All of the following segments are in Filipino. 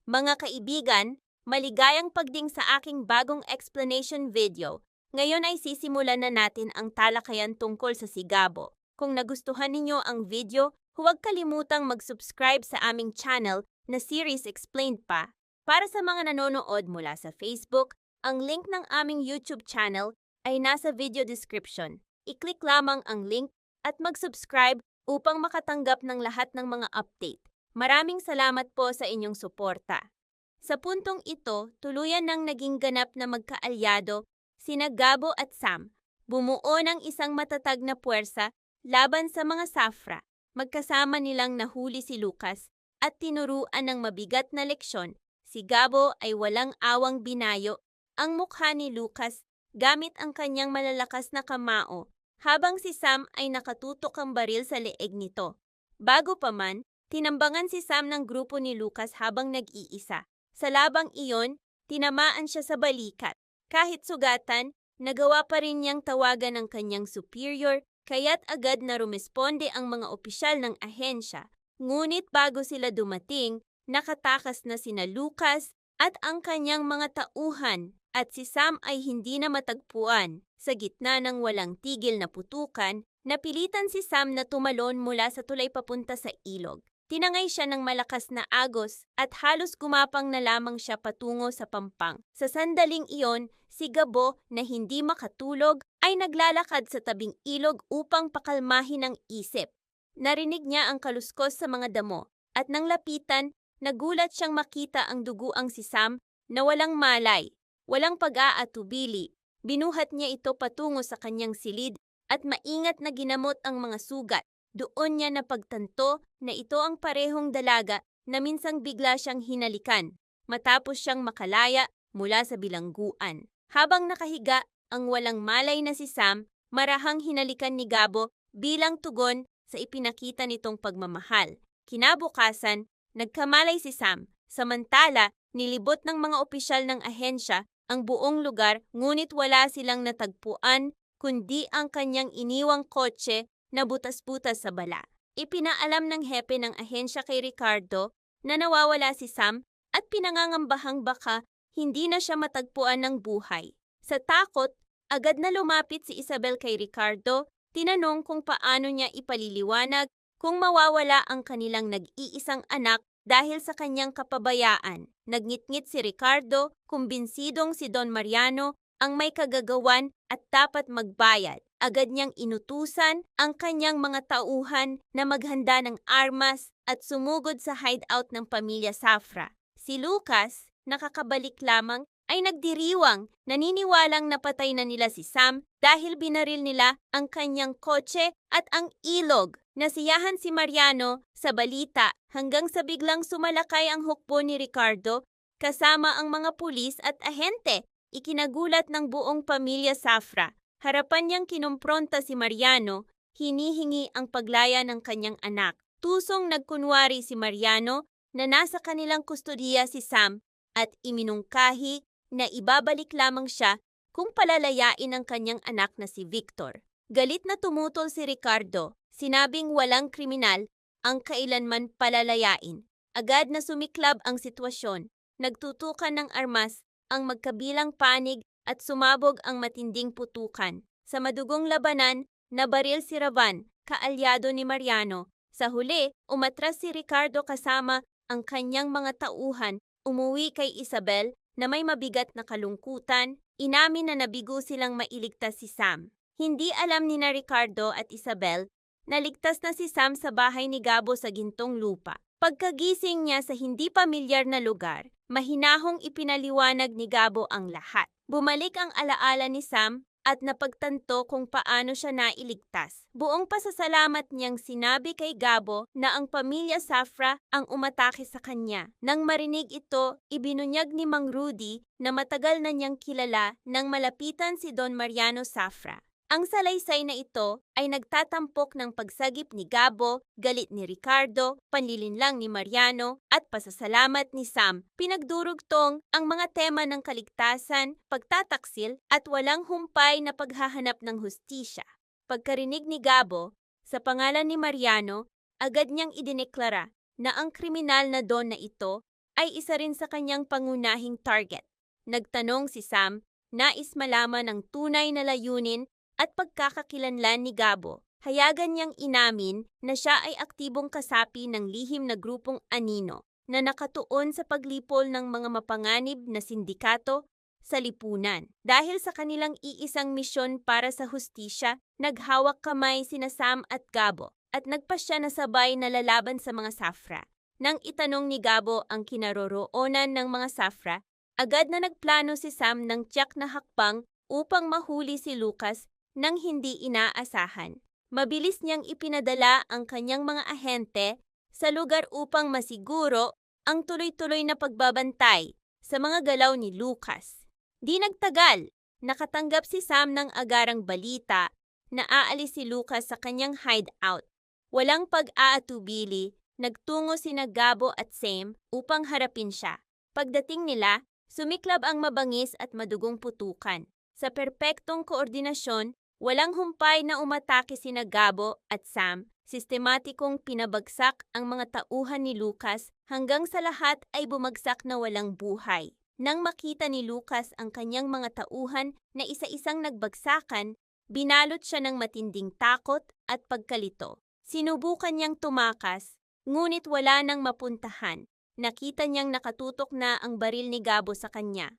Mga kaibigan, maligayang pagding sa aking bagong explanation video. Ngayon ay sisimulan na natin ang talakayan tungkol sa sigabo. Kung nagustuhan ninyo ang video, huwag kalimutang mag-subscribe sa aming channel na Series Explained pa. Para sa mga nanonood mula sa Facebook, ang link ng aming YouTube channel ay nasa video description. I-click lamang ang link at mag-subscribe upang makatanggap ng lahat ng mga update. Maraming salamat po sa inyong suporta. Sa puntong ito, tuluyan nang naging ganap na magkaalyado sina Gabo at Sam. Bumuo ng isang matatag na puwersa laban sa mga Safra. Magkasama nilang nahuli si Lucas at tinuruan ng mabigat na leksyon. Si Gabo ay walang awang binayo ang mukha ni Lucas gamit ang kanyang malalakas na kamao, habang si Sam ay nakatutok ang baril sa leeg nito. Bago pa man, tinambangan si Sam ng grupo ni Lucas habang nag-iisa. Sa labang iyon, tinamaan siya sa balikat. Kahit sugatan, nagawa pa rin niyang tawagan ng kanyang superior, kaya't agad na rumesponde ang mga opisyal ng ahensya. Ngunit bago sila dumating, nakatakas na sina Lucas at ang kanyang mga tauhan, at si Sam ay hindi na matagpuan. Sa gitna ng walang tigil na putukan, napilitan si Sam na tumalon mula sa tulay papunta sa ilog. Tinangay siya ng malakas na agos at halos gumapang na lamang siya patungo sa pampang. Sa sandaling iyon, si Gabo na hindi makatulog ay naglalakad sa tabing ilog upang pakalmahin ang isip. Narinig niya ang kaluskos sa mga damo at nang lapitan, nagulat siyang makita ang duguang si Sam na walang malay. Walang pag-aatubili, binuhat niya ito patungo sa kanyang silid at maingat na ginamot ang mga sugat. Doon niya napagtanto na ito ang parehong dalaga na minsang bigla siyang hinalikan matapos siyang makalaya mula sa bilangguan. Habang nakahiga ang walang malay na si Sam, marahang hinalikan ni Gabo bilang tugon sa ipinakita nitong pagmamahal. Kinabukasan, nagkamalay si Sam, samantala nilibot ng mga opisyal ng ahensya ang buong lugar, ngunit wala silang natagpuan kundi ang kanyang iniwang kotse na butas-butas sa bala. Ipinaalam ng hepe ng ahensya kay Ricardo na nawawala si Sam at pinangangambahang baka hindi na siya matagpuan ng buhay. Sa takot, agad na lumapit si Isabel kay Ricardo, tinanong kung paano niya ipaliliwanag kung mawawala ang kanilang nag-iisang anak dahil sa kanyang kapabayaan. Nagngit-ngit si Ricardo, kumbinsidong si Don Mariano ang may kagagawan at dapat magbayad. Agad niyang inutusan ang kanyang mga tauhan na maghanda ng armas at sumugod sa hideout ng pamilya Safra. Si Lucas, nakakabalik lamang, ay nagdiriwang, naniniwalang napatay na nila si Sam dahil binaril nila ang kanyang kotse at ang ilog. Nasiyahan si Mariano sa balita hanggang sa biglang sumalakay ang hukbo ni Ricardo kasama ang mga pulis at ahente. Ikinagulat ng buong pamilya Safra. Harapan niyang kinumpronta si Mariano, hinihingi ang paglaya ng kanyang anak. Tusong nagkunwari si Mariano na nasa kanilang kustodiya si Sam at iminungkahi na ibabalik lamang siya kung palalayain ang kanyang anak na si Victor. Galit na tumutol si Ricardo, sinabing walang kriminal ang kailanman palalayain. Agad na sumiklab ang sitwasyon, nagtutukan ng armas ang magkabilang panig at sumabog ang matinding putukan. Sa madugong labanan, nabaril si Ravan, kaalyado ni Mariano. Sa huli, umatras si Ricardo kasama ang kanyang mga tauhan, umuwi kay Isabel na may mabigat na kalungkutan. Inamin na nabigo silang mailigtas si Sam. Hindi alam ni na Ricardo at Isabel na ligtas na si Sam sa bahay ni Gabo sa Gintong Lupa. Pagkagising niya sa hindi pamilyar na lugar, mahinahong ipinaliwanag ni Gabo ang lahat. Bumalik ang alaala ni Sam at napagtanto kung paano siya nailigtas. Buong pasasalamat niyang sinabi kay Gabo na ang pamilya Safra ang umatake sa kanya. Nang marinig ito, ibinunyag ni Mang Rudy na matagal na niyang kilala nang malapitan si Don Mariano Safra. Ang salaysay na ito ay nagtatampok ng pagsagip ni Gabo, galit ni Ricardo, panlilinlang ni Mariano, at pasasalamat ni Sam. Pinagdurugtong ang mga tema ng kaligtasan, pagtataksil, at walang humpay na paghahanap ng hustisya. Pagkarinig ni Gabo, sa pangalan ni Mariano, agad niyang idineklara na ang kriminal na Don na ito ay isa rin sa kanyang pangunahing target. Nagtanong si Sam, nais malaman ang tunay na layunin at pagkakakilanlan ni Gabo. Hayagan niyang inamin na siya ay aktibong kasapi ng lihim na grupong Anino na nakatuon sa paglipol ng mga mapanganib na sindikato sa lipunan. Dahil sa kanilang iisang misyon para sa hustisya, naghawak kamay sina Sam at Gabo at nagpasya na sabay na lalaban sa mga Safra. Nang itanong ni Gabo ang kinaroroonan ng mga Safra, agad na nagplano si Sam ng tiyak na hakbang upang mahuli si Lucas nang hindi inaasahan. Mabilis niyang ipinadala ang kanyang mga ahente sa lugar upang masiguro ang tuloy-tuloy na pagbabantay sa mga galaw ni Lucas. Di nagtagal, nakatanggap si Sam ng agarang balita na aalis si Lucas sa kanyang hideout. Walang pag-aatubili, nagtungo sina Gabo at Sam upang harapin siya. Pagdating nila, sumiklab ang mabangis at madugong putukan. Sa perpektong koordinasyon, walang humpay na umatake sina Gabo at Sam. Sistematikong pinabagsak ang mga tauhan ni Lucas hanggang sa lahat ay bumagsak na walang buhay. Nang makita ni Lucas ang kanyang mga tauhan na isa-isang nagbagsakan, binalot siya ng matinding takot at pagkalito. Sinubukan niyang tumakas, ngunit wala nang mapuntahan. Nakita niyang nakatutok na ang baril ni Gabo sa kanya.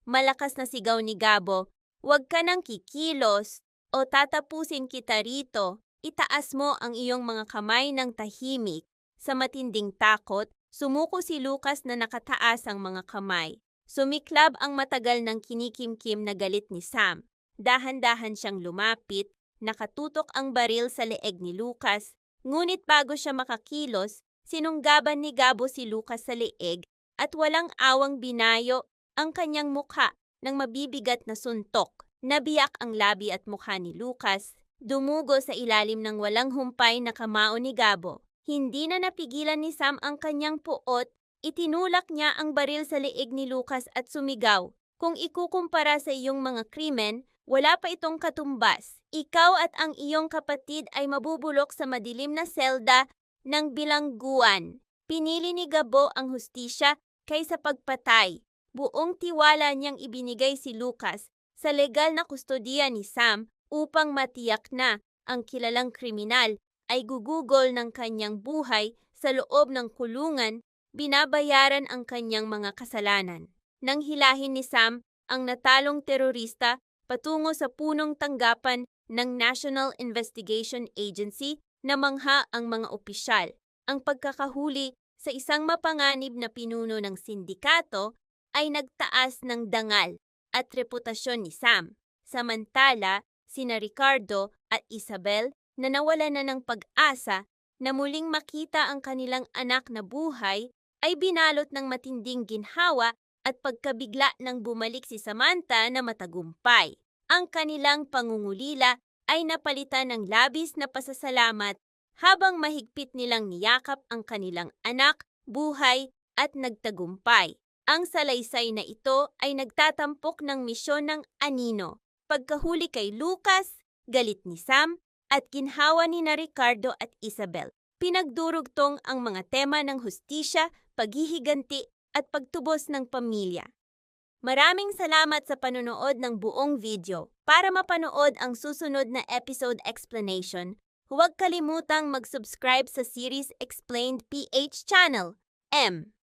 Malakas na sigaw ni Gabo, "Huwag ka nang kikilos o tatapusin kita rito. Itaas mo ang iyong mga kamay ng tahimik." Sa matinding takot, sumuko si Lucas na nakataas ang mga kamay. Sumiklab ang matagal ng kinikimkim na galit ni Sam. Dahan-dahan siyang lumapit, nakatutok ang baril sa leeg ni Lucas, ngunit bago siya makakilos, sinunggaban ni Gabo si Lucas sa leeg at walang awang binayo ang kanyang mukha ng mabibigat na suntok. Nabiyak ang labi at mukha ni Lucas, dumugo sa ilalim ng walang humpay na kamao ni Gabo. Hindi na napigilan ni Sam ang kanyang puot, itinulak niya ang baril sa leeg ni Lucas at sumigaw, "Kung ikukumpara sa iyong mga krimen, wala pa itong katumbas. Ikaw at ang iyong kapatid ay mabubulok sa madilim na selda ng bilangguan." Pinili ni Gabo ang hustisya kaysa pagpatay. Buong tiwala niyang ibinigay si Lucas sa legal na kustodiya ni Sam upang matiyak na ang kilalang kriminal ay gugugol ng kanyang buhay sa loob ng kulungan, binabayaran ang kanyang mga kasalanan. Nang hilahin ni Sam ang natalong terorista patungo sa punong tanggapan ng National Investigation Agency, namangha ang mga opisyal. Ang pagkakahuli sa isang mapanganib na pinuno ng sindikato ay nagtaas ng dangal at reputasyon ni Sam. Samantala, sina Ricardo at Isabel na nawala na ng pag-asa na muling makita ang kanilang anak na buhay ay binalot ng matinding ginhawa at pagkabigla nang bumalik si Samantha na matagumpay. Ang kanilang pangungulila ay napalitan ng labis na pasasalamat habang mahigpit nilang niyakap ang kanilang anak, buhay at nagtagumpay. Ang salaysay na ito ay nagtatampok ng misyon ng Anino. Pagkahuli kay Lucas, galit ni Sam, at ginhawa ni na Ricardo at Isabel. Pinagdurugtong ang mga tema ng hustisya, paghihiganti at pagtubos ng pamilya. Maraming salamat sa panonood ng buong video. Para mapanood ang susunod na episode explanation, huwag kalimutang mag-subscribe sa series Explained PH channel.